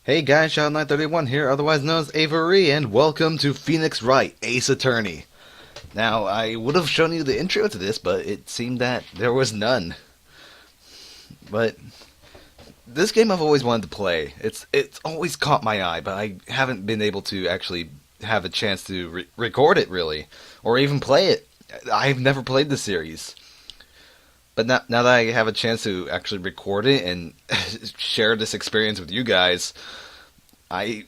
Hey guys, Shadow931 here, otherwise known as Avery, and welcome to Phoenix Wright, Ace Attorney. Now, I would have shown you the intro to this, but it seemed that there was none. But this game I've always wanted to play. It's always caught my eye, but I haven't been able to actually have a chance to record it, really, or even play it. I've never played the series. But now that I have a chance to actually record it and share this experience with you guys, I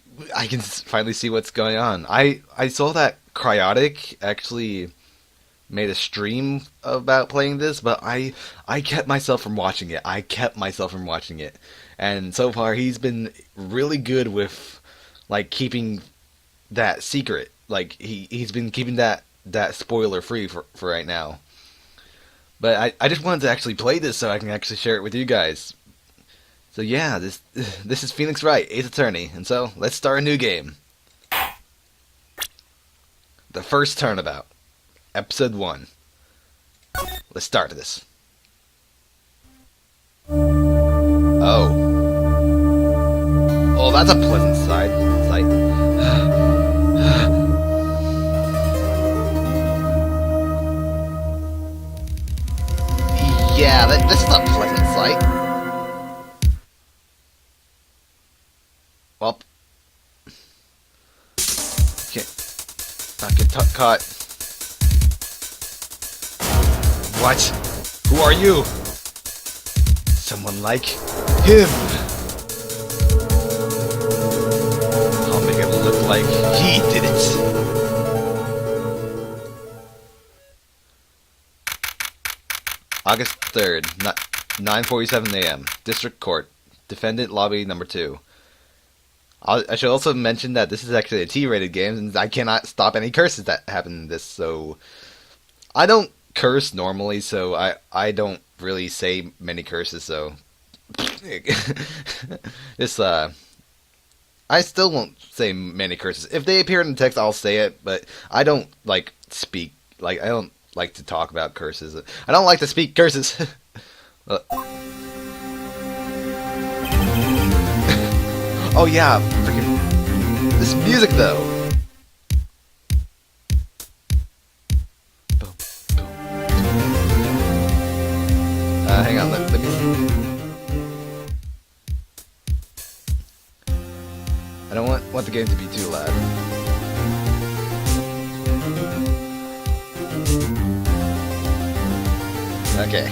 can finally see what's going on. I saw that Cryotic actually made a stream about playing this, but I kept myself from watching it. And so far he's been really good with like keeping that secret. Like he's been keeping that spoiler free for right now. But I just wanted to actually play this so I can actually share it with you guys. So yeah, this is Phoenix Wright, Ace Attorney, and so let's start a new game. The first Turnabout, Episode 1. Let's start this. Oh, that's a pleasant sight. Yeah, this is a pleasant sight. Well, not get caught. What? Who are you? Someone like him. I'll make it look like he did it. August 3rd, 9:47 a.m. District Court. Defendant Lobby Number 2. I should also mention that this is actually a T-rated game, and I cannot stop any curses that happen in this, so... I don't curse normally, so I don't really say many curses, so... I still won't say many curses. If they appear in the text, I'll say it, but I don't, speak... I don't like to talk about curses. I don't like to speak curses. Oh yeah, freaking this music though. Boom, boom. Hang on, let me. I don't want the game to be too loud. Okay.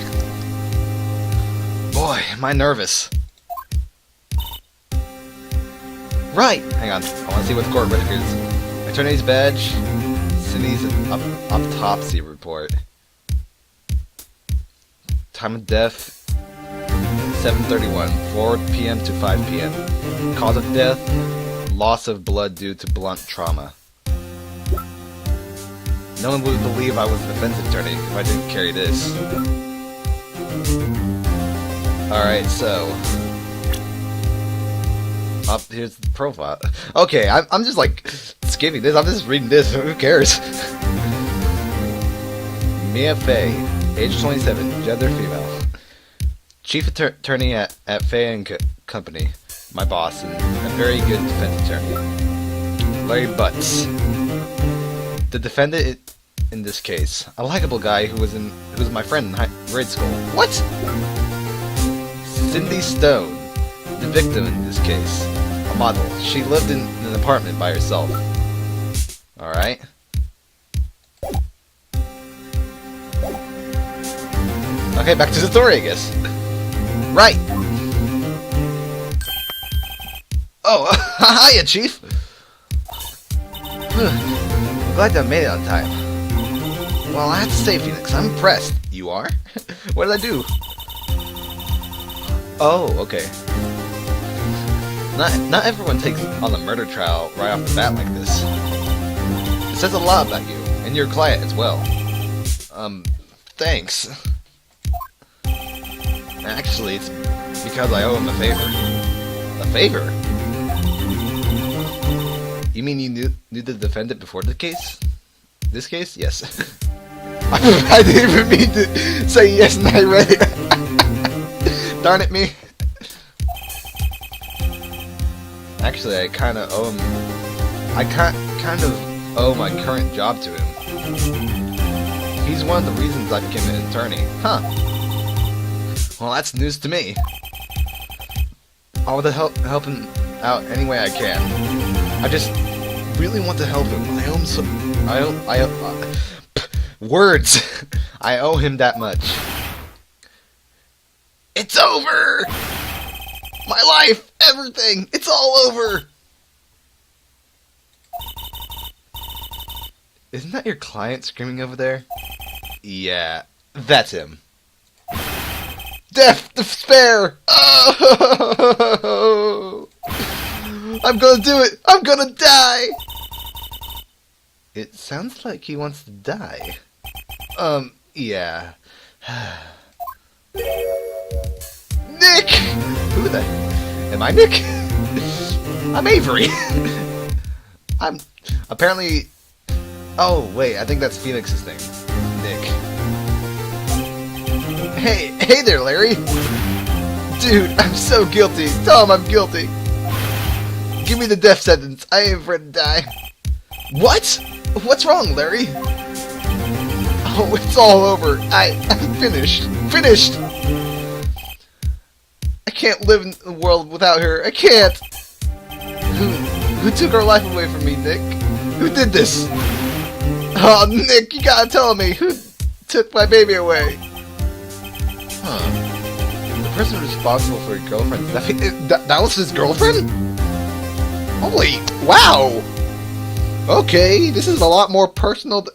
Boy, am I nervous. Right! Hang on. I want to see what the court records. Attorney's badge. Cindy's autopsy report. Time of death. 7:31. 4 p.m. to 5 p.m. Cause of death. Loss of blood due to blunt trauma. No one would believe I was a defense attorney if I didn't carry this. Alright, so... Up here's the profile. Okay, I'm just skipping this. I'm just reading this. Who cares? Mia Fey, age 27, gender female. Chief attorney at Fey & Company. My boss and a very good defense attorney. Larry Butts. The defendant in this case, a likable guy who was my friend in grade school. What? Cindy Stone, the victim in this case, a model. She lived in an apartment by herself. All right. Okay, back to the story, I guess. Right. Oh, hiya, Chief. I'm glad I made it on time. Well, I have to say, Phoenix, I'm impressed. You are? What did I do? Oh, okay. Not everyone takes on a murder trial right off the bat like this. It says a lot about you, and your client as well. Thanks. Actually, it's because I owe him a favor. A favor? You mean you knew the defendant before the case? This case? Yes. I didn't even mean to say yes and I read it. Darn it me. Actually, I kind of owe him. I kind of owe my current job to him. He's one of the reasons I became an attorney. Huh. Well, that's news to me. I want to help him out any way I can. I just really want to help him. I owe him some. Words. I owe him that much. It's over. My life, everything. It's all over. Isn't that your client screaming over there? Yeah, that's him. Death, despair! Oh! I'm gonna do it! I'm gonna die! It sounds like he wants to die. Yeah. Nick! Who the... Am I Nick? I'm Avery! I'm... Apparently... Oh, wait, I think that's Phoenix's name. Nick. Hey there, Larry! Dude, I'm so guilty. Tell him I'm guilty. Give me the death sentence. I ain't afraid to die. What? What's wrong, Larry? Oh, it's all over. I'm finished. Finished! I can't live in the world without her. I can't! Who took her life away from me, Nick? Who did this? Oh, Nick, you gotta tell me. Who took my baby away? Huh. The person responsible for your girlfriend's death... That was his girlfriend? Holy... Wow! Okay, this is a lot more personal...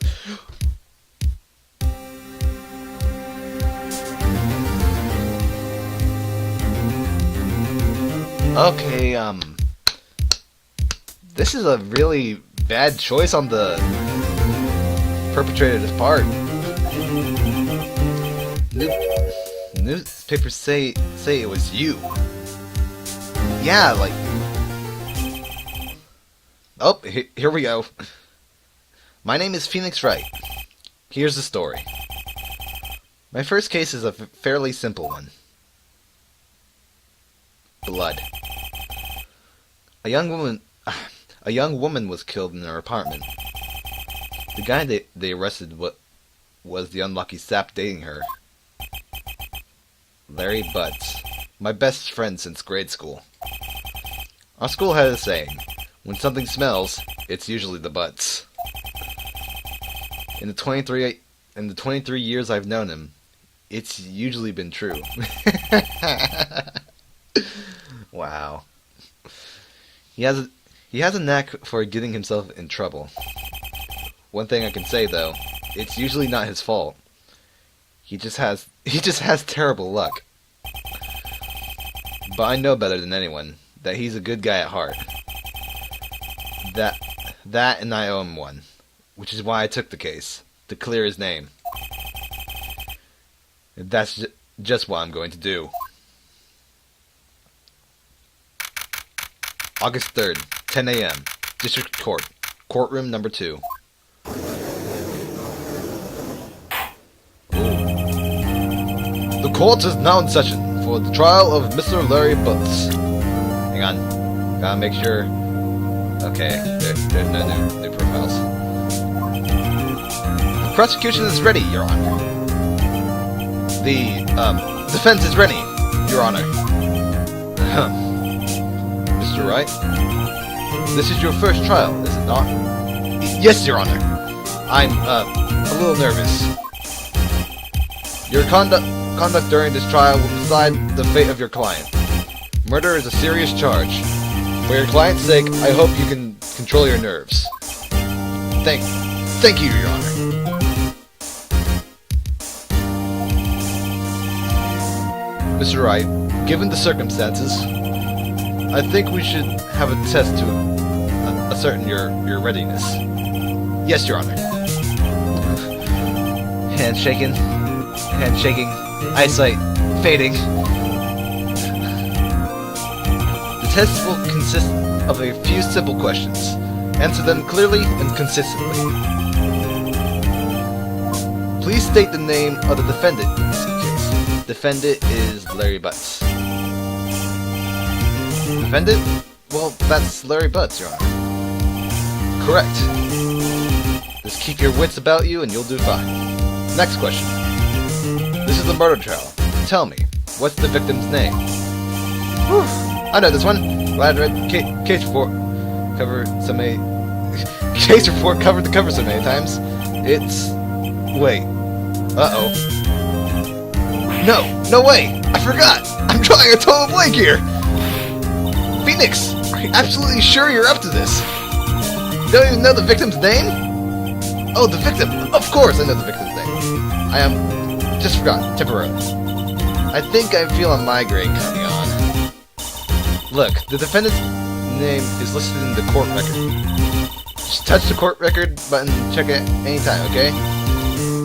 Okay, this is a really bad choice on the perpetrator's part. Newspapers say it was you. Yeah, like... Oh, here we go. My name is Phoenix Wright. Here's the story. My first case is a fairly simple one. Blood. A young woman was killed in her apartment. The guy they arrested was the unlucky sap dating her. Larry Butts, my best friend since grade school. Our school had a saying, when something smells, it's usually the butts. In the 23 years I've known him, it's usually been true. Wow. He has a knack for getting himself in trouble. One thing I can say though, it's usually not his fault. He just has terrible luck. But I know better than anyone that he's a good guy at heart. That and I owe him one, which is why I took the case, to clear his name. And that's just what I'm going to do. August 3rd, 10 a.m. District Court, Courtroom number 2. The court is now in session for the trial of Mr. Larry Butts. Hang on. Gotta make sure. Okay, there's no new profiles. The prosecution is ready, Your Honor. The defense is ready, Your Honor. Mr. Wright? This is your first trial, is it not? Yes, Your Honor. I'm, a little nervous. Your conduct during this trial will decide the fate of your client. Murder is a serious charge. For your client's sake, I hope you can control your nerves. Thank you, Your Honor. Mr. Wright, given the circumstances, I think we should have a test to ascertain your readiness. Yes, Your Honor. Hand shaking, eyesight fading. The test will consist of a few simple questions. Answer them clearly and consistently. Please state the name of the defendant in this case. Defendant is Larry Butts. Defendant? Well, that's Larry Butts, Your Honor. Correct. Just keep your wits about you and you'll do fine. Next question. This is the murder trial. Tell me, what's the victim's name? Whew, I know this one. Glad I read case report covered so many... case report covered the cover so many times. It's... Wait. Uh-oh. No way! I forgot! I'm drawing a total blank here! Phoenix! Are you absolutely sure you're up to this? You don't even know the victim's name? Oh, the victim! Of course I know the victim's name. I just forgot, temporarily. I think I feel a migraine coming on. Look, the defendant's name is listed in the court record. Just touch the court record button and check it anytime, okay?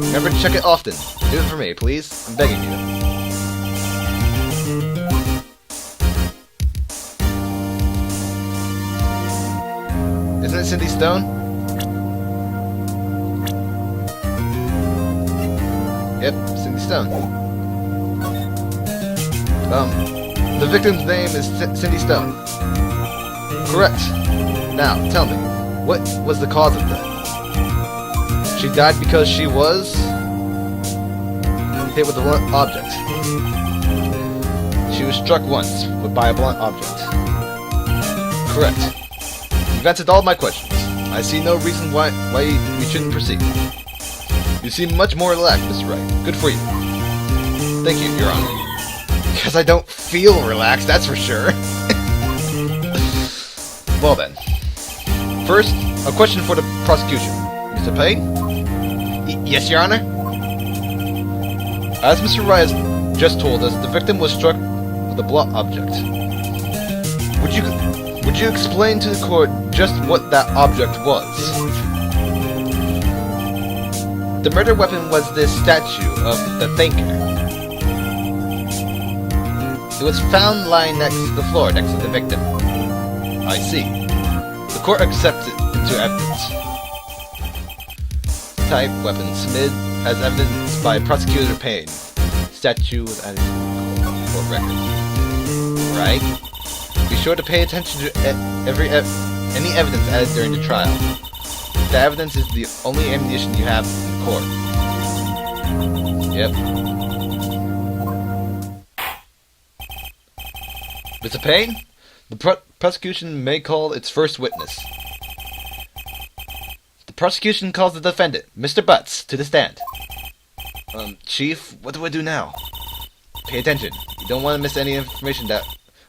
Remember to check it often. Do it for me, please. I'm begging you. Isn't it Cindy Stone? Yep, Cindy Stone. The victim's name is Cindy Stone. Correct. Now, tell me, what was the cause of death? She died because she was hit with a blunt object. She was struck once by a blunt object. Correct. You've answered all my questions. I see no reason why we shouldn't proceed. You seem much more relaxed, Mr. Wright. Good for you. Thank you, Your Honor. Because I don't feel relaxed, that's for sure. Well then. First, a question for the prosecution. Mr. Payne? Yes, Your Honor? As Mr. Wright has just told us, the victim was struck with a blunt object. Would you explain to the court just what that object was? The murder weapon was this statue of the Thinker. It was found lying next to the floor, next to the victim. I see. The court accepts it into evidence. Type weapon submitted as evidence by Prosecutor Payne. Statue was added to the court record. Right? Be sure to pay attention to any evidence added during the trial. The evidence is the only ammunition you have in court. Yep. Mr. Payne, the prosecution may call its first witness. The prosecution calls the defendant, Mr. Butts, to the stand. Chief, what do I do now? Pay attention. You don't want to miss any information that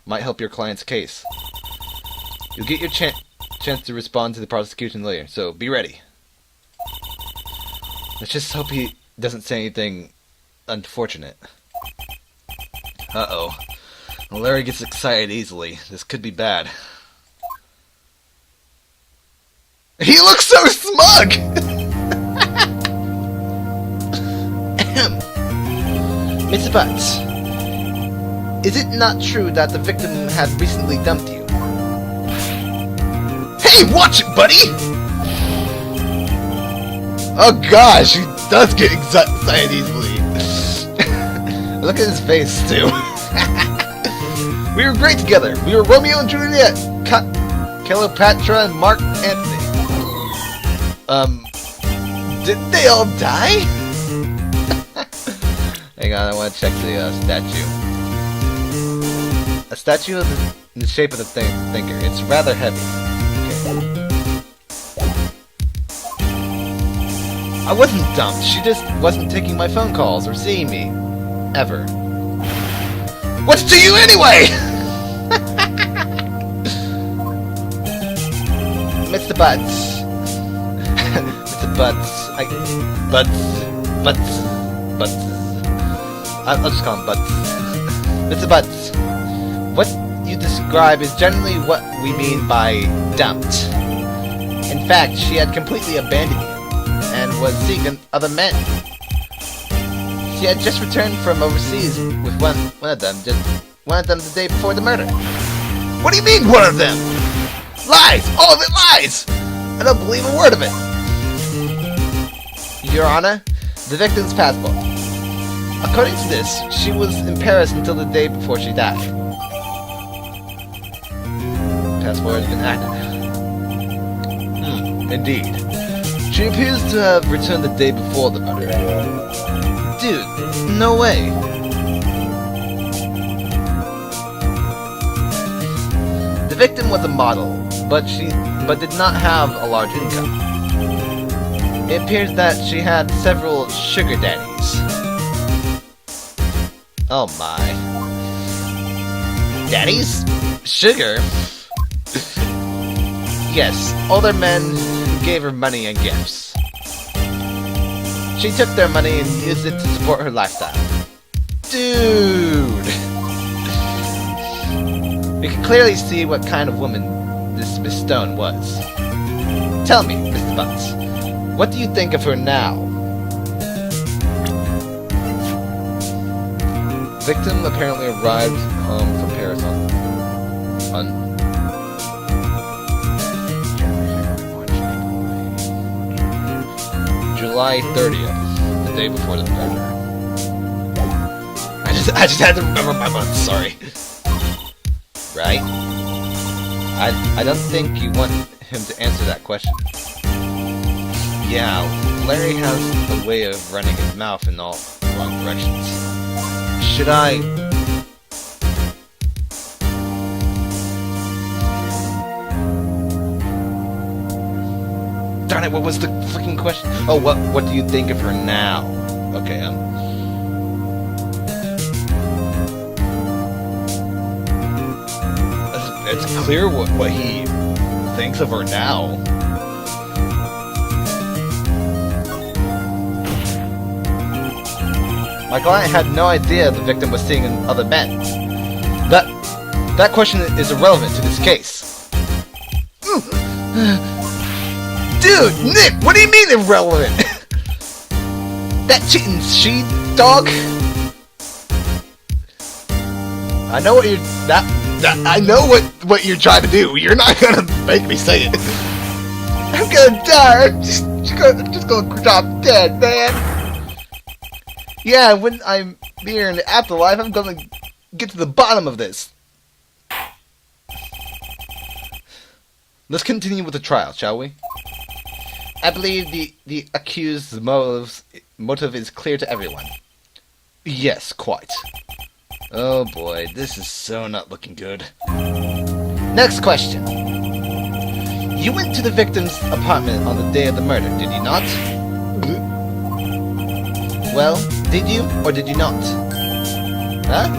might help your client's case. You'll get your chance to respond to the prosecution later, so be ready. Let's just hope he doesn't say anything unfortunate. Uh-oh. Larry gets excited easily. This could be bad. He looks so smug! Mr. Butts, is it not true that the victim has recently dumped you? Hey, watch it, buddy! Oh gosh, he does get excited easily. Look at his face, too. We were great together. We were Romeo and Juliet. Cleopatra and Mark Antony. Didn't they all die? Hang on, I want to check the statue. A statue in the shape of the Thinker. It's rather heavy. Okay. I wasn't dumped. She just wasn't taking my phone calls or seeing me. Ever. What's to you anyway? Mr. Butts. Mr. Butts. Butts. I'll just call him Butts. Mr. Butts. What you describe is generally what we mean by dumped. In fact, she had completely abandoned you and was seeing other men. She had just returned from overseas with one of them the day before the murder. What do you mean, one of them? Lies! All of it lies! I don't believe a word of it. Your Honor, the victim's passport. According to this, she was in Paris until the day before she died. passport has been added. Indeed. She appears to have returned the day before the murder. Dude, no way. The victim was a model, but did not have a large income. It appears that she had several sugar daddies. Oh my. Daddies? Sugar? Yes, older men who gave her money and gifts. She took their money and used it to support her lifestyle. Dude! We can clearly see what kind of woman this Miss Stone was. Tell me, Mr. Butts, what do you think of her now? Victim apparently arrived home from Paris on July 30th, the day before the murder. I just had to remember my month, sorry. Right? I don't think you want him to answer that question. Yeah, Larry has a way of running his mouth in all wrong directions. Should I... Darn it, what was the freaking question? Oh, what do you think of her now? Okay, it's clear what he thinks of her now. My client had no idea the victim was seeing other men. That question is irrelevant to this case. Dude, Nick, what do you mean irrelevant? That cheating she-dog? I know what I know what you're trying to do. You're not gonna make me say it. I'm gonna die. I'm just gonna drop dead, man. Yeah, when I'm here in the afterlife, I'm gonna get to the bottom of this. Let's continue with the trial, shall we? I believe the accused's motive is clear to everyone. Yes, quite. Oh boy, this is so not looking good. Next question. You went to the victim's apartment on the day of the murder, did you not? Well, did you or did you not? Huh?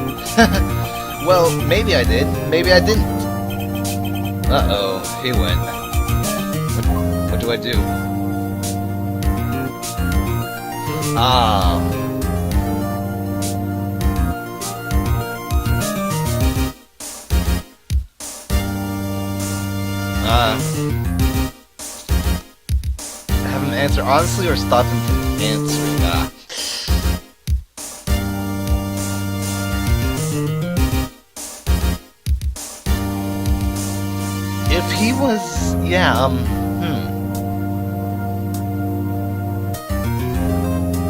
Well, maybe I did, maybe I didn't. Uh-oh, he went. What do I do? Have him answer honestly or stop him from answering? If he was,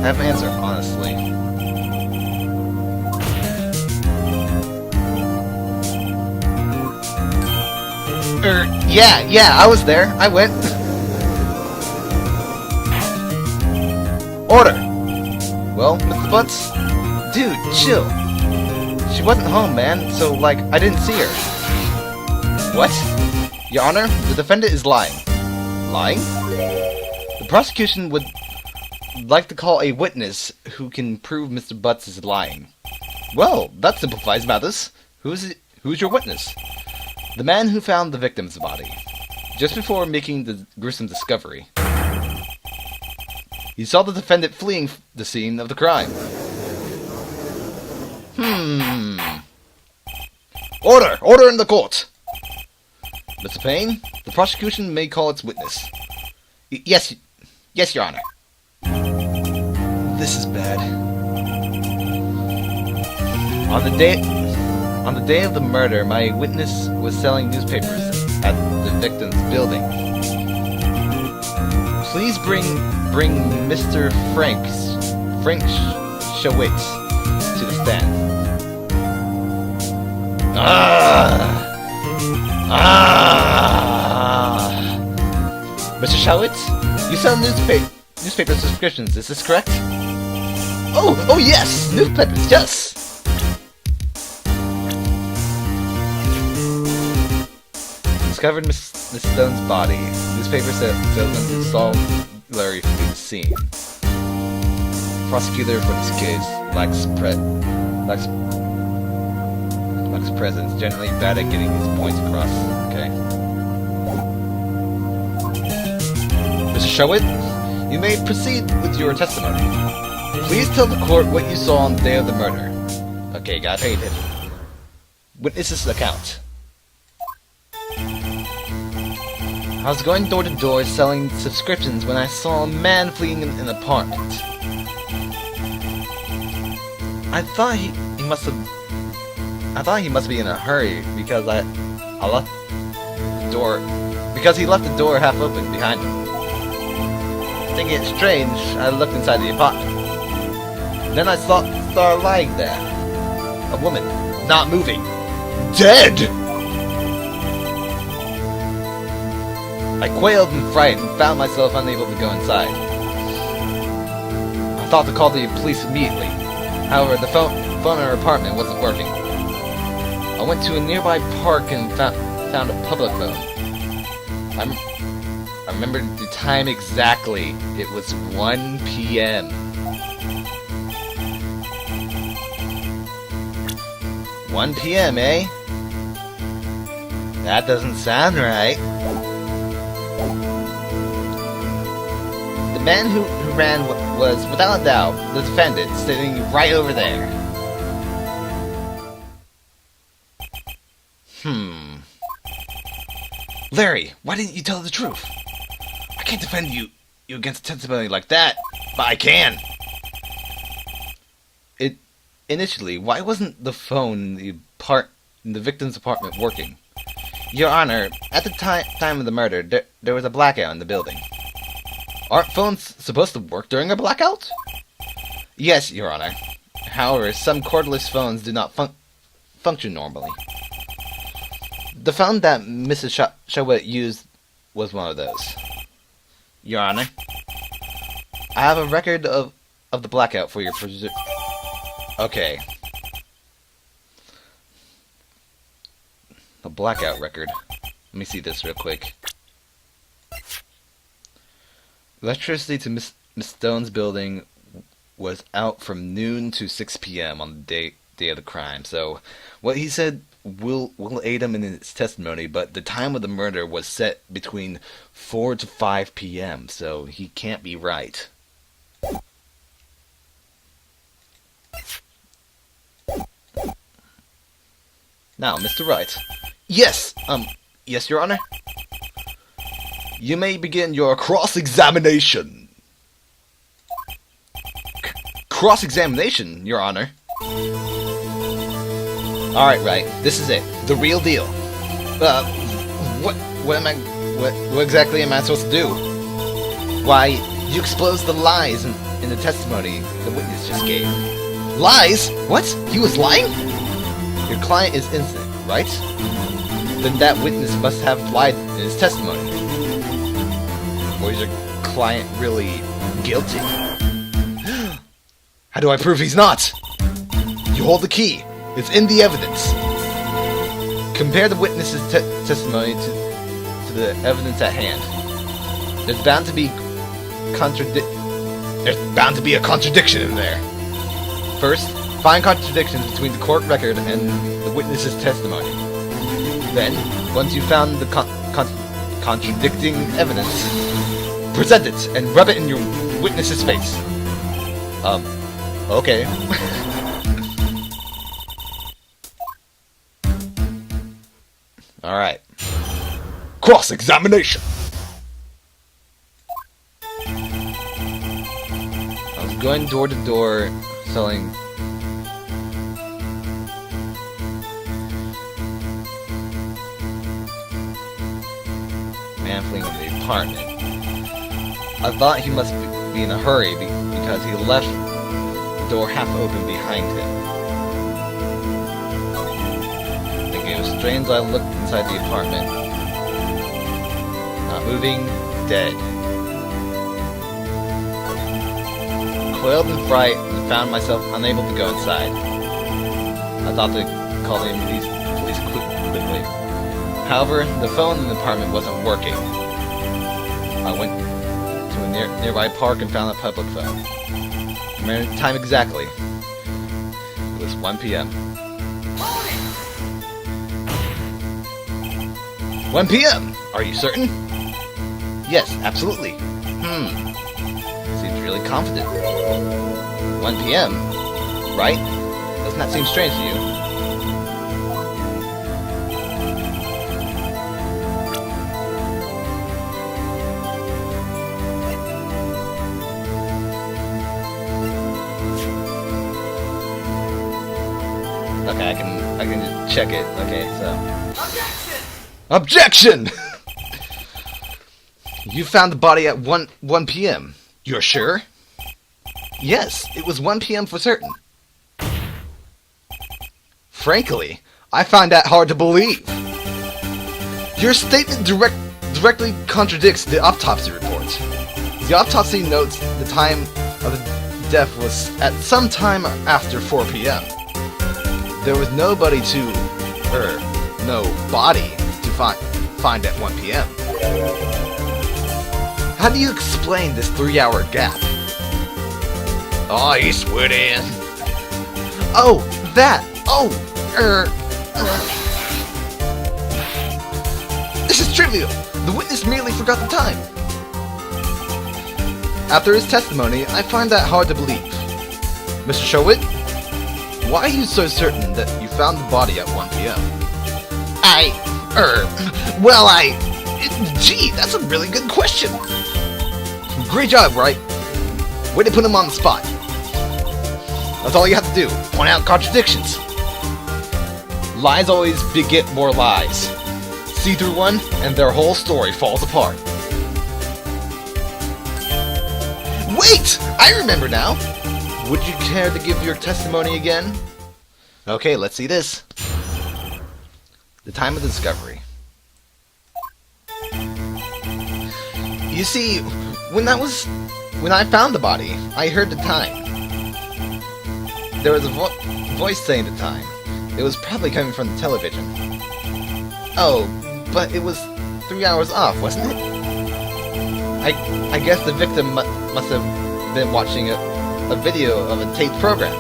have him answer honestly. Yeah, I was there. I went. Order! Well, Mr. Butts? Dude, chill. She wasn't home, man, so, like, I didn't see her. What? Your Honor, the defendant is lying. Lying? The prosecution would like to call a witness who can prove Mr. Butts is lying. Well, that simplifies matters. Who's your witness? The man who found the victim's body, just before making the gruesome discovery. He saw the defendant fleeing the scene of the crime. Order! Order in the court! Mr. Payne, the prosecution may call its witness. Yes, Your Honor. This is bad. On the day of the murder, my witness was selling newspapers at the victim's building. Please bring Mr. Frank Schwitz to the stand. Mr. Showitz, you sell newspaper subscriptions, is this correct? Oh yes! Newspapers, yes! Discovered Miss Stone's body. Newspaper salesman who saw Larry flee the scene. Prosecutor for this case lacks presence, generally bad at getting his points across. Okay. Mr. Showit, you may proceed with your testimony. Please tell the court what you saw on the day of the murder. Okay, got paid it. Witness's account. I was going door to door selling subscriptions when I saw a man fleeing an apartment. I thought he must be in a hurry because I left the door he left the door half open behind him. Thinking it strange, I looked inside the apartment. Then I saw her lying there. A woman, not moving. Dead! I quailed in fright and found myself unable to go inside. I thought to call the police immediately. However, the phone in her apartment wasn't working. I went to a nearby park and found a public phone. I remember the time exactly. It was 1 p.m. 1 p.m., eh? That doesn't sound right. The man who ran was, without a doubt, the defendant, sitting right over there. Larry, why didn't you tell the truth? I can't defend you against testimony like that, but I can. Initially, why wasn't the phone in the victim's apartment working? Your Honor, at the time of the murder, there was a blackout in the building. Aren't phones supposed to work during a blackout? Yes, Your Honor. However, some cordless phones do not function normally. The phone that Mrs. Showit used was one of those. Your Honor, I have a record of the blackout for your Okay. A blackout record. Let me see this real quick. Electricity to Miss Stone's building was out from noon to 6 p.m. on the day of the crime. So, what he said will aid him in his testimony, but the time of the murder was set between 4 to 5 p.m., so he can't be right. Now, Mr. Wright. Yes! Yes, Your Honor? You may begin your cross-examination. Cross-examination, Your Honor? Alright, Wright. This is it. The real deal. What exactly am I supposed to do? Why, you exposed the lies in the testimony the witness just gave. Lies? What? He was lying? Your client is innocent, right? Then that witness must have lied in his testimony. Or is your client really guilty? How do I prove he's not? You hold the key. It's in the evidence. Compare the witness's testimony to the evidence at hand. There's bound to be a contradiction in there. First, find contradictions between the court record and the witness's testimony. Then, once you've found the contradicting evidence, present it and rub it in your witness's face. Okay. Alright. Cross-examination! I was going door to door selling man fleeing into the apartment. I thought he must be in a hurry because he left the door half open behind him. Thinking it was strange, I looked inside outside the apartment. Not moving, dead. Coiled in fright and found myself unable to go inside. I thought to call the police quickly. However, the phone in the apartment wasn't working. I went to a nearby park and found a public phone. I remember the time exactly. It was 1 p.m. 1 p.m. Are you certain? Yes, absolutely. Seems really confident. 1 p.m. Right? Doesn't that seem strange to you? Okay, I can just check it. Okay, so Objection! You found the body at 1 p.m. You're sure? Yes, it was 1 p.m. for certain. Frankly, I find that hard to believe. Your statement directly contradicts the autopsy report. The autopsy notes the time of the death was at some time after 4 p.m. There was no body to find at 1 p.m. How do you explain this 3-hour gap? Oh, you sweating. Oh, that! Oh, This is trivial! The witness merely forgot the time. After his testimony, I find that hard to believe. Mr. Showit, why are you so certain that you found the body at 1 p.m.? Gee, that's a really good question. Great job, Wright. Way to put him on the spot. That's all you have to do, point out contradictions. Lies always beget more lies. See through one, and their whole story falls apart. Wait! I remember now! Would you care to give your testimony again? Okay, let's see this. The time of the discovery. You see, when I found the body, I heard the time. There was a voice saying the time. It was probably coming from the television. Oh, but it was 3 hours off, wasn't it? I guess the victim must have been watching a video of a taped program.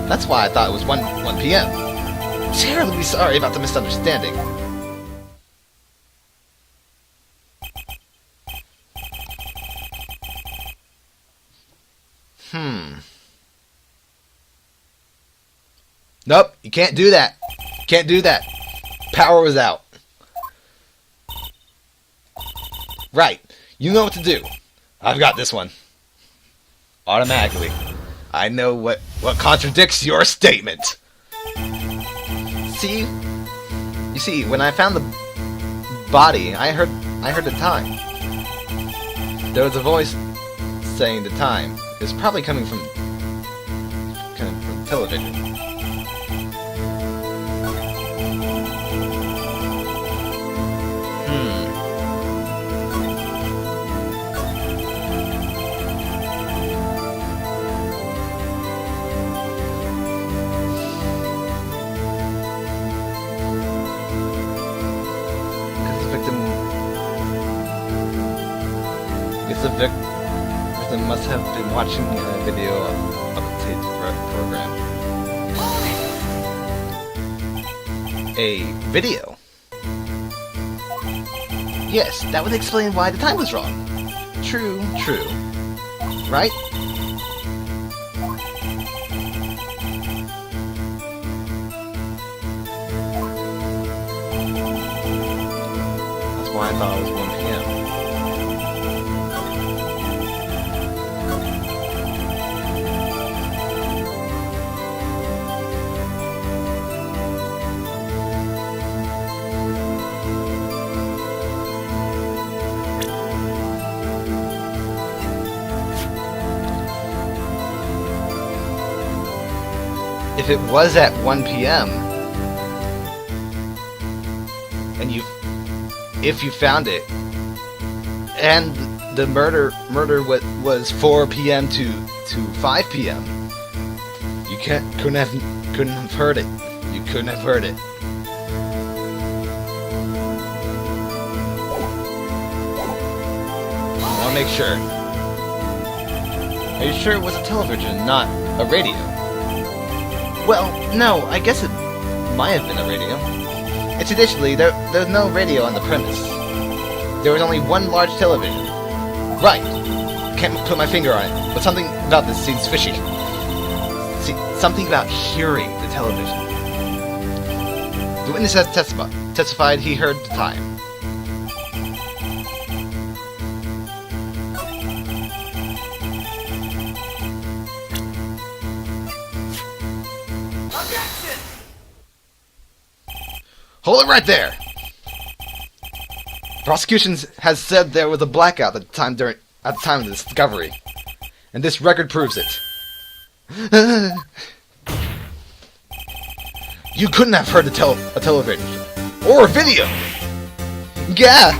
That's why I thought it was 1 p.m. Terribly sorry about the misunderstanding. Nope, you can't do that. Can't do that. Power was out. Right, you know what to do. I've got this one. Automatically. I know what contradicts your statement. You see, when I found the body, I heard the time. There was a voice saying the time. It was probably coming from television. The victim must have been watching a video of the taped program. A video? Yes, that would explain why the time was wrong. True. Right? That's why I thought it was 1 p.m. If it was at 1 p.m., and if you found it, and the murder was 4 p.m. to 5 p.m. You couldn't have heard it. You couldn't have heard it. I want to make sure. Are you sure it was a television, not a radio? Well, no, I guess it might have been a radio. And traditionally, there's no radio on the premise. There was only one large television. Right. Can't put my finger on it, but something about this seems fishy. See, something about hearing the television. The witness has testified he heard the time. Objection! Hold it right there! Prosecution has said there was a blackout at the time of the discovery, and this record proves it. You couldn't have heard a television or a video. Yeah,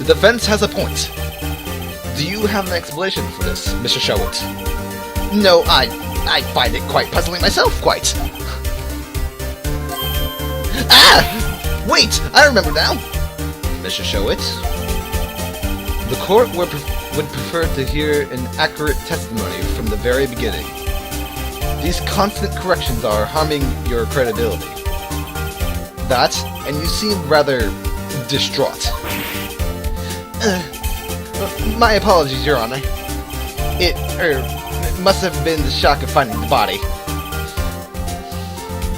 The defense has a point. Do you have an explanation for this, Mr. Showit? No, I find it quite puzzling myself, quite. Ah! Wait! I remember now! Mr. Showit? The court would prefer to hear an accurate testimony from the very beginning. These constant corrections are harming your credibility. That, and you seem rather distraught. My apologies, Your Honor. It must have been the shock of finding the body.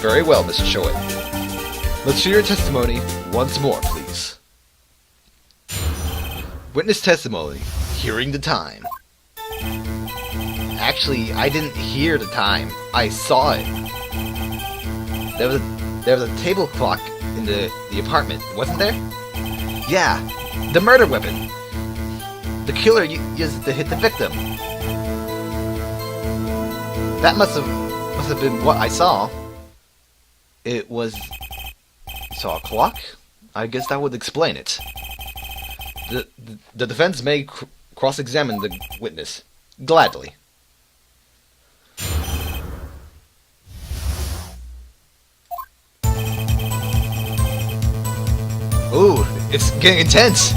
Very well, Mr. Showit. Let's hear your testimony once more, please. Witness testimony. Hearing the time. Actually, I didn't hear the time. I saw it. There was a table clock in the apartment, wasn't there? Yeah, the murder weapon. The killer used it to hit the victim. That must have been what I saw. It was... Saw a clock? I guess that would explain it. The defense may cross-examine the witness. Gladly. Ooh, it's getting intense!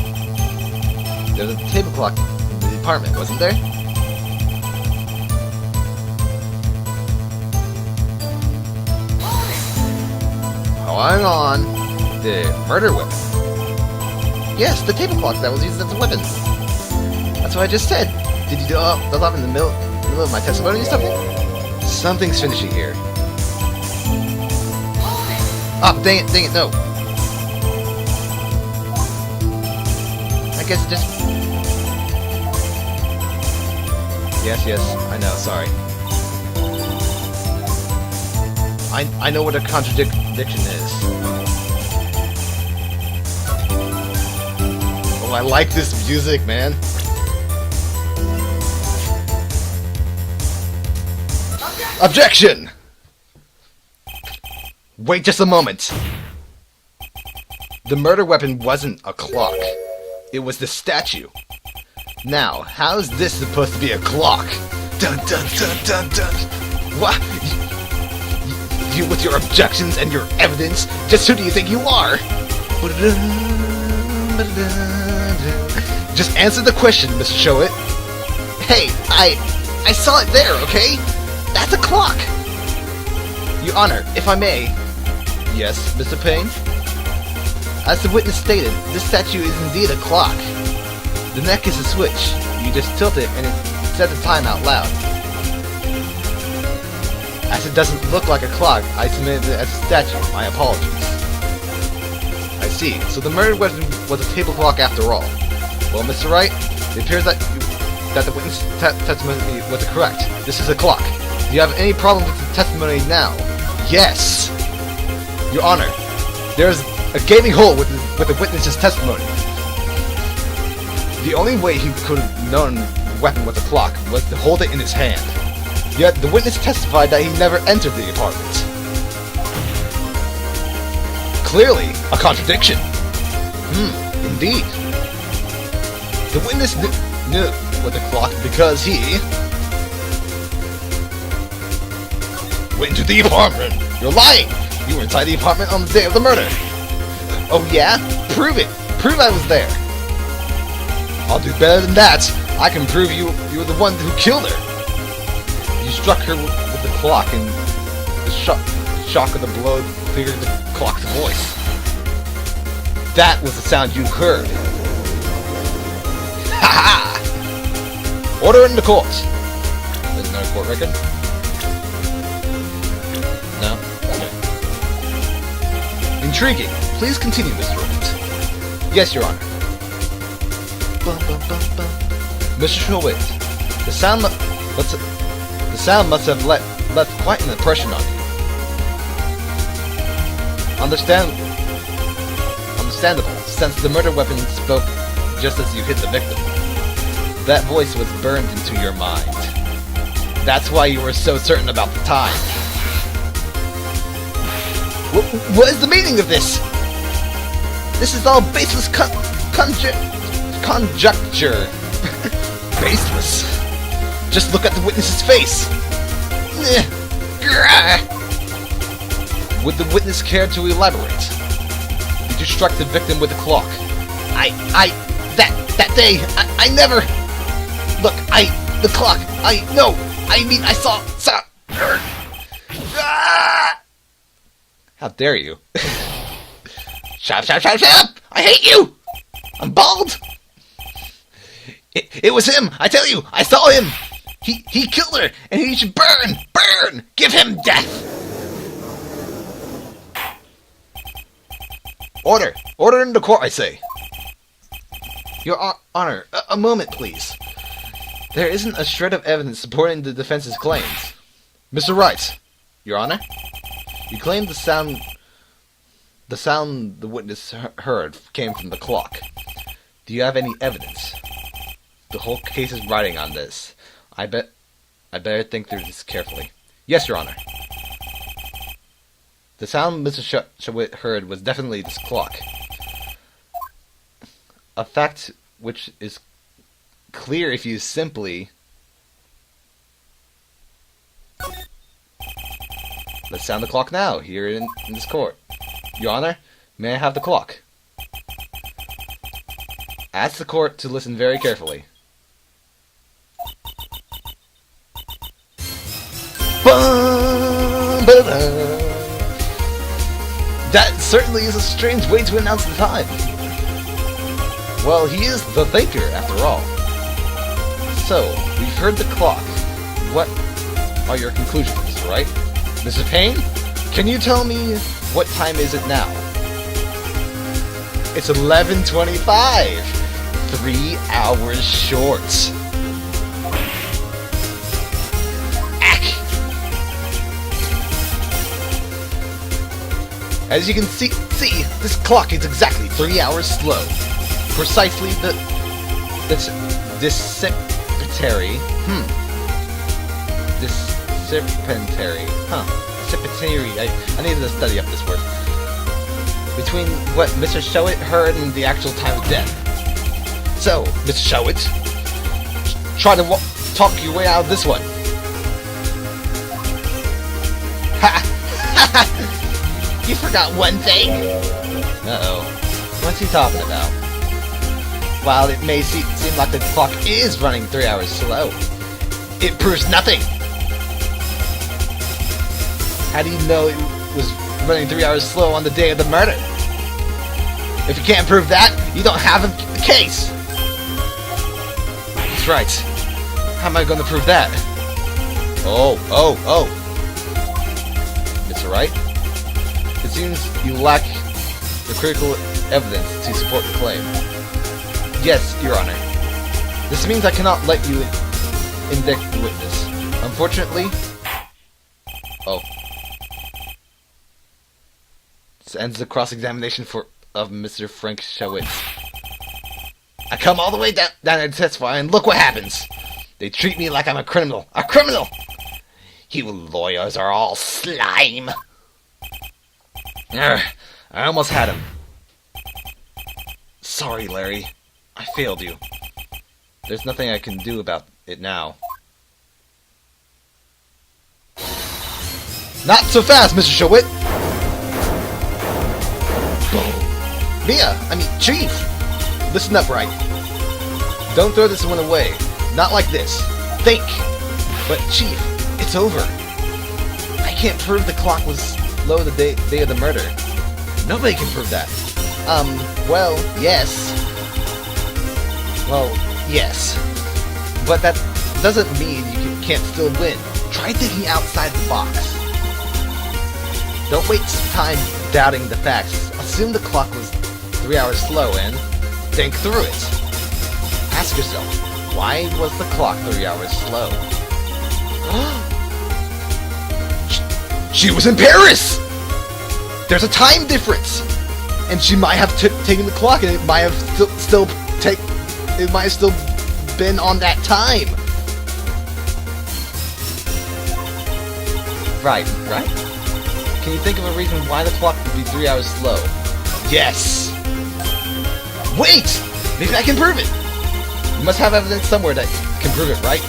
There was a table clock in the apartment, wasn't there? Hang on. The murder weapon. Yes, the table clock that was used as a weapon. That's what I just said. Did you do that in the middle of my testimony or something? Something's finishing here. Ah, dang it, no. I guess just... Yes, I know, sorry. I know what a contradiction is. Oh, I like this music, man. Objection! Wait just a moment. The murder weapon wasn't a clock. It was the statue. Now, how's this supposed to be a clock? Dun dun dun dun dun! What? You with your objections and your evidence? Just who do you think you are? Just answer the question, Mr. Showit. Hey, I saw it there, okay? That's a clock! Your Honor, if I may... Yes, Mr. Payne? As the witness stated, this statue is indeed a clock. The neck is a switch. You just tilt it and it sets the time out loud. As it doesn't look like a clock, I submitted it as a statue. My apologies. I see. So the murder weapon was a table clock after all. Well, Mr. Wright, it appears that the witness testimony was correct. This is a clock. Do you have any problem with the testimony now? Yes! Your Honor, there's a gaping hole with the witness's testimony. The only way he could have known the weapon was a clock was to hold it in his hand. Yet the witness testified that he never entered the apartment. clearly a contradiction. Indeed. The witness knew with the clock because he went into the apartment. You're lying. You were inside the apartment on the day of the murder. Oh yeah? Prove it. Prove I was there. I'll do better than that. I can prove you were the one who killed her. You struck her with the clock, and the shock of the blow cleared the clock's voice. That was the sound you heard. Ha ha! Order in the court. There's another court record? No? Okay. Intriguing. Please continue, Mr. Wright. Yes, Your Honor. Mr. Schulwit, the sound must have left quite an impression on you. Understandable, since the murder weapon spoke just as you hit the victim. That voice was burned into your mind. That's why you were so certain about the time. What is the meaning of this? This is all baseless conjecture. Baseless. Just look at the witness's face. Would the witness care to elaborate? Did you strike the victim with a clock? That day, I never... Look, the clock, I saw... How dare you? Shut up! I hate you! I'm bald! It was him! I tell you! I saw him! He killed her! And he should burn! Burn! Give him death! Order! Order in the court, I say! Your Honor, a moment, please. There isn't a shred of evidence supporting the defense's claims. Mr. Wright, Your Honor, you claim the sound the witness heard came from the clock. Do you have any evidence? The whole case is riding on this. I better think through this carefully. Yes, Your Honor. The sound Mr. Schulwit heard was definitely this clock. A fact which is clear if you simply... Let's sound the clock now, here in this court. Your Honor, may I have the clock? Ask the court to listen very carefully. That certainly is a strange way to announce the time. Well, he is the thinker, after all. So, we've heard the clock. What are your conclusions, Mr. Wright? Mr. Payne, can you tell me what time is it now? It's 11:25. 3 hours short. As you can see, this clock is exactly 3 hours slow. Precisely Dissipitary, I needed to study up this word. Between what Mr. Schulwit heard and the actual time of death. So, Mr. Schulwit, try to talk your way out of this one. Ha! You forgot one thing! Uh-oh. What's he talking about? While it may seem like the clock is running 3 hours slow, it proves nothing! How do you know it was running 3 hours slow on the day of the murder? If you can't prove that, you don't have a case! That's right. How am I going to prove that? Oh. Mr. Wright? It seems you lack the critical evidence to support the claim. Yes, Your Honor. This means I cannot let you indict the witness. Unfortunately... Oh. This ends the cross-examination of Mr. Frank Schulwit. I come all the way down to testify, and look what happens! They treat me like I'm a criminal. A criminal! You lawyers are all slime! I almost had him. Sorry, Larry. I failed you. There's nothing I can do about it now. Not so fast, Mr. Showit! Chief! Listen up, Wright. Don't throw this one away. Not like this. Think! But, Chief, it's over. I can't prove the clock was slow the day of the murder. Nobody can prove that. Well, yes. Well, yes. But that doesn't mean you can't still win. Try thinking outside the box. Don't waste time doubting the facts. Assume the clock was 3 hours slow and think through it. Ask yourself, why was the clock 3 hours slow? She was in Paris! There's a time difference! And she might have taken the clock and it might have still been on that time. Right? Can you think of a reason why the clock would be 3 hours slow? Yes! Wait! Maybe I can prove it! You must have evidence somewhere that can prove it, right?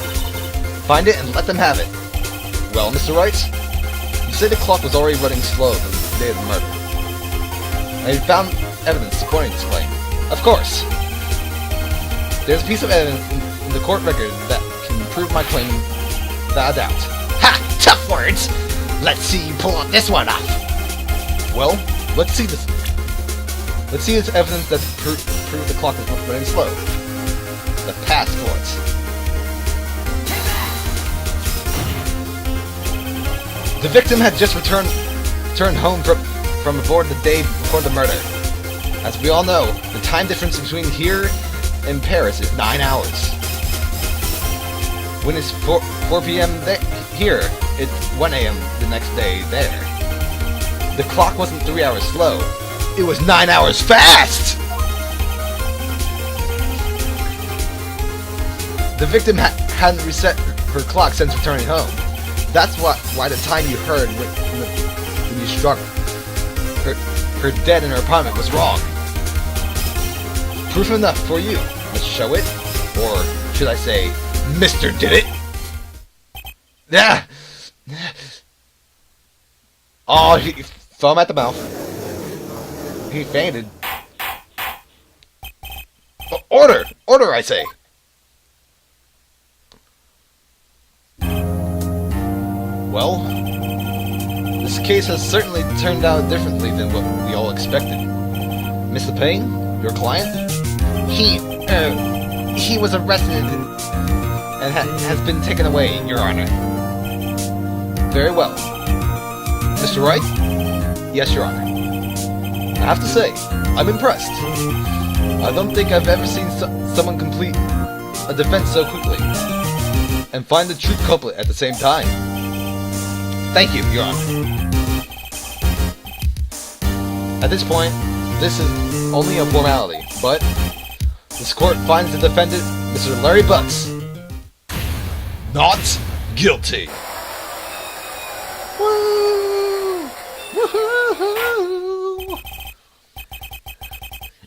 Find it and let them have it. Well, Mr. Wright, you say the clock was already running slow the day of the murder. I found evidence supporting this claim. Of course! There's a piece of evidence in the court record that can prove my claim without a doubt. Ha! Tough words! Let's see you pull this one off! Well, let's see this. Let's see this evidence that proves the clock was running slow. The passport. The victim had just returned home from aboard the day before the murder. As we all know, the time difference between here and Paris is 9 hours. When it's 4 p.m. here, it's 1 a.m. the next day there. The clock wasn't 3 hours slow. It was 9 hours fast! The victim hadn't reset her clock since returning home. That's why the time you heard when you struck her dead in her apartment was wrong. Proof enough for you. Let's show it. Or should I say, Mr. Did It? Yeah. Oh, he foam at the mouth. He fainted. Order! Order, I say! Well, this case has certainly turned out differently than what we all expected. Mr. Payne, your client? He was arrested and has been taken away, Your Honor. Very well. Mr. Wright? Yes, Your Honor. I have to say, I'm impressed. I don't think I've ever seen someone complete a defense so quickly and find the true culprit at the same time. Thank you, Your Honor. At this point, this is only a formality, but this court finds the defendant, Mr. Larry Bucks, not guilty. Woo! Woo-hoo-hoo!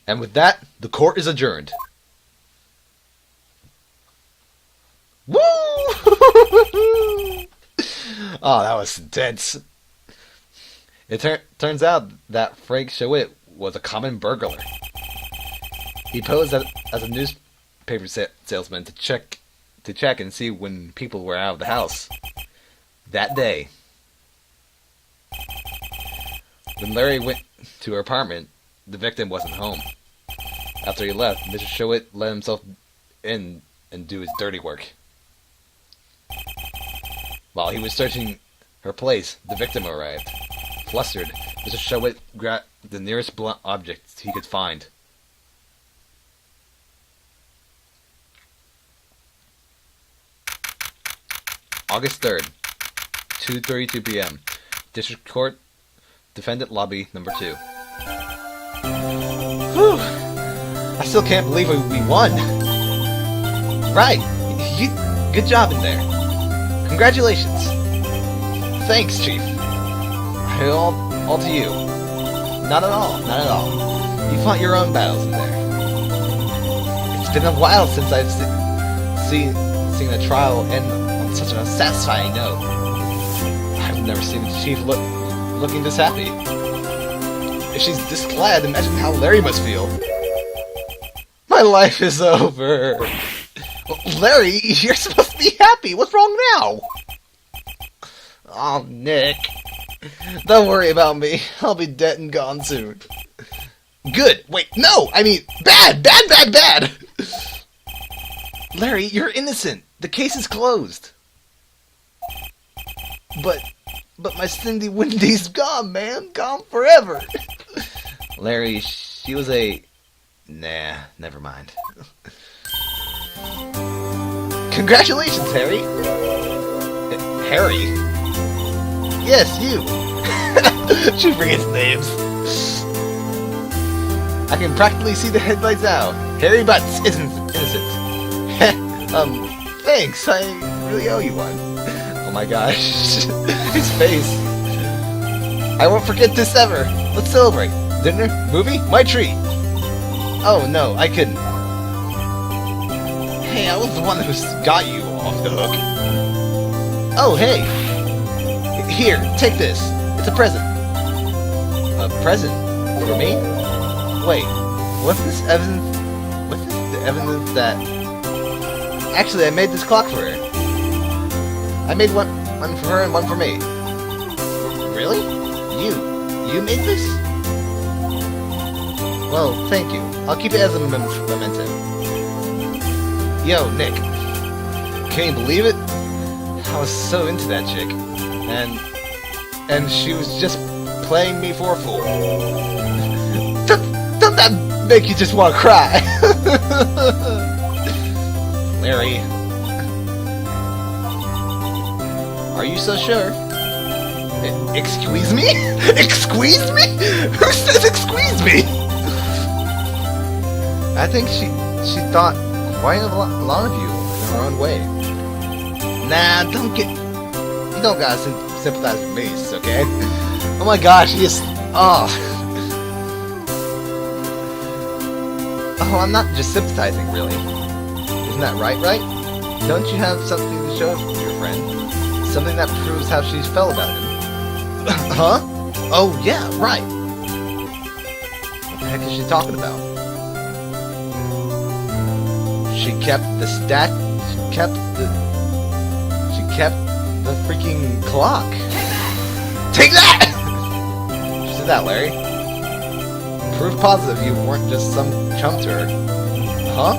And with that, the court is adjourned. Woo! Oh, that was intense. It turns out that Frank Showit was a common burglar. He posed as a newspaper salesman to check and see when people were out of the house. That day, when Larry went to her apartment, the victim wasn't home. After he left, Mr. Showit let himself in and do his dirty work. While he was searching her place, the victim arrived. Flustered, Mr. Showit grabbed the nearest blunt object he could find. August 3rd, 2:32 p.m. District Court, Defendant Lobby number 2. Whew! I still can't believe we won! Right! Good job in there. Congratulations! Thanks, Chief. All to you. Not at all. Not at all. You fought your own battles in there. It's been a while since I've seen a trial end on such a satisfying note. I've never seen the chief looking this happy. If she's this glad, imagine how Larry must feel. My life is over. Well, Larry, you're supposed to be happy. What's wrong now? Oh, Nick. Don't worry about me. I'll be dead and gone soon. Good. Wait, no! I mean, bad! Bad, bad, bad! Larry, you're innocent. The case is closed. But my Cindy Wendy's gone, man. Gone forever. Larry, she was a... Nah, never mind. Congratulations, Harry! Harry? Yes, you! She forgets names. I can practically see the headlights now. Harry Butts isn't innocent. Thanks, I really owe you one. Oh my gosh. His face. I won't forget this ever. Let's celebrate. Dinner? Movie? My treat. Oh no, I couldn't. Hey, I was the one who got you off the hook. Oh, hey! Here, take this. It's a present. A present? For me? Wait, what's this evidence? What's this, the evidence that... Actually, I made this clock for her. I made one for her and one for me. Really? You made this? Well, thank you. I'll keep it as a memento. Yo, Nick. Can you believe it? I was so into that chick. And she was just playing me for a fool. Don't that make you just want to cry? Larry. Are you so sure? Excuse me? Excuse me? Who says excuse me? I think she thought quite a lot of you in her own way. Nah, you don't gotta sympathize with me, it's okay? Oh my gosh, he is... Oh, I'm not just sympathizing, really. Isn't that right? Don't you have something to show your friend? Something that proves how she felt about him? Huh? Oh, yeah, right. What the heck is she talking about? She kept the freaking clock. Take that! She said that, Larry. Proof positive you weren't just some chump to her. Huh?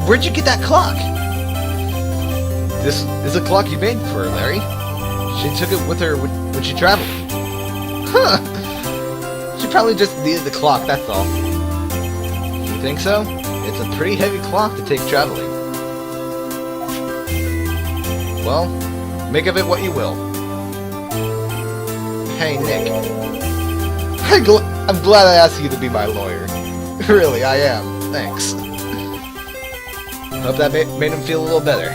Where'd you get that clock? This is a clock you made for her, Larry. She took it with her when she traveled. Huh. She probably just needed the clock, that's all. You think so? It's a pretty heavy clock to take traveling. Well, make of it what you will. Hey, Nick. I'm glad I asked you to be my lawyer. Really, I am. Thanks. Hope that made him feel a little better.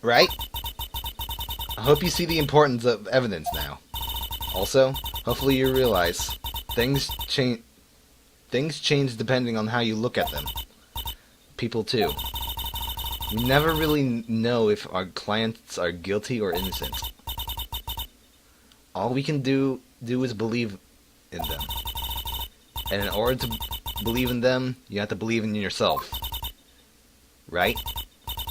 Right? I hope you see the importance of evidence now. Also, hopefully you realize things change depending on how you look at them. People too. We never really know if our clients are guilty or innocent. All we can do is believe in them. And in order to believe in them, you have to believe in yourself. Right?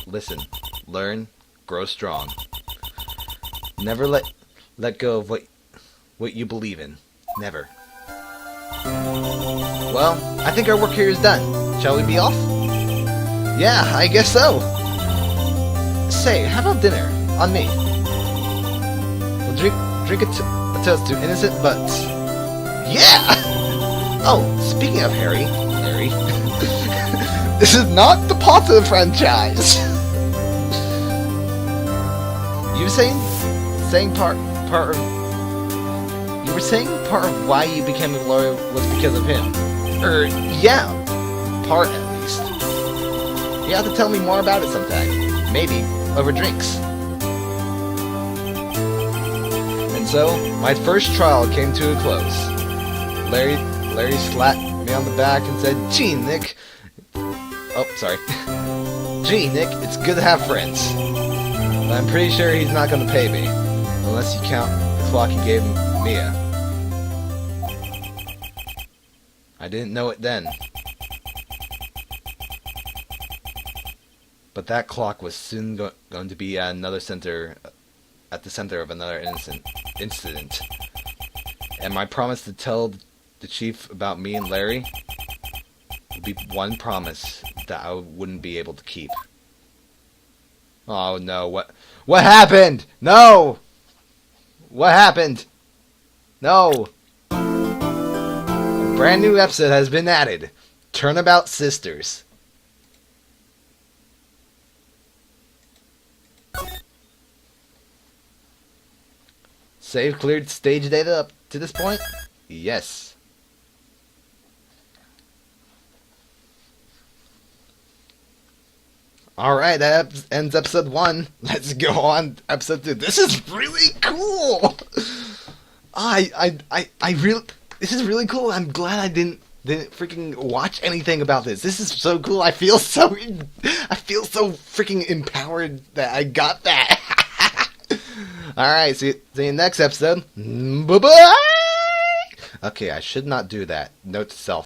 Listen, learn, grow strong. Never let go of what you believe in. Never. Well, I think our work here is done. Shall we be off? Yeah, I guess so. Say, how about dinner? On me. We'll drink a toast to innocent butts. Yeah! Oh, speaking of Harry, this is not the Potter franchise. You were saying part of why you became a lawyer was because of him. Yeah, part at least. You have to tell me more about it sometime. Maybe over drinks. And And so, my first trial came to a close. Larry slapped me on the back and said, "Gee, Nick." Oh, sorry. "Gee, Nick, it's good to have friends. But I'm pretty sure he's not going to pay me. Unless you count the clock he gave Mia." I didn't know it then. But that clock was soon going to be at the center of another incident. And my promise to tell the chief about me and Larry would be one promise that I wouldn't be able to keep. Oh no, what happened? No! What happened? No! A brand new episode has been added. Turnabout Sisters. Save cleared stage data up to this point? Yes. Alright, that ends episode 1. Let's go on to episode 2. This is really cool! This is really cool. I'm glad I didn't freaking watch anything about this. This is so cool. I feel so freaking empowered that I got that. Alright, see you next episode. Bye-bye! Okay, I should not do that. Note to self.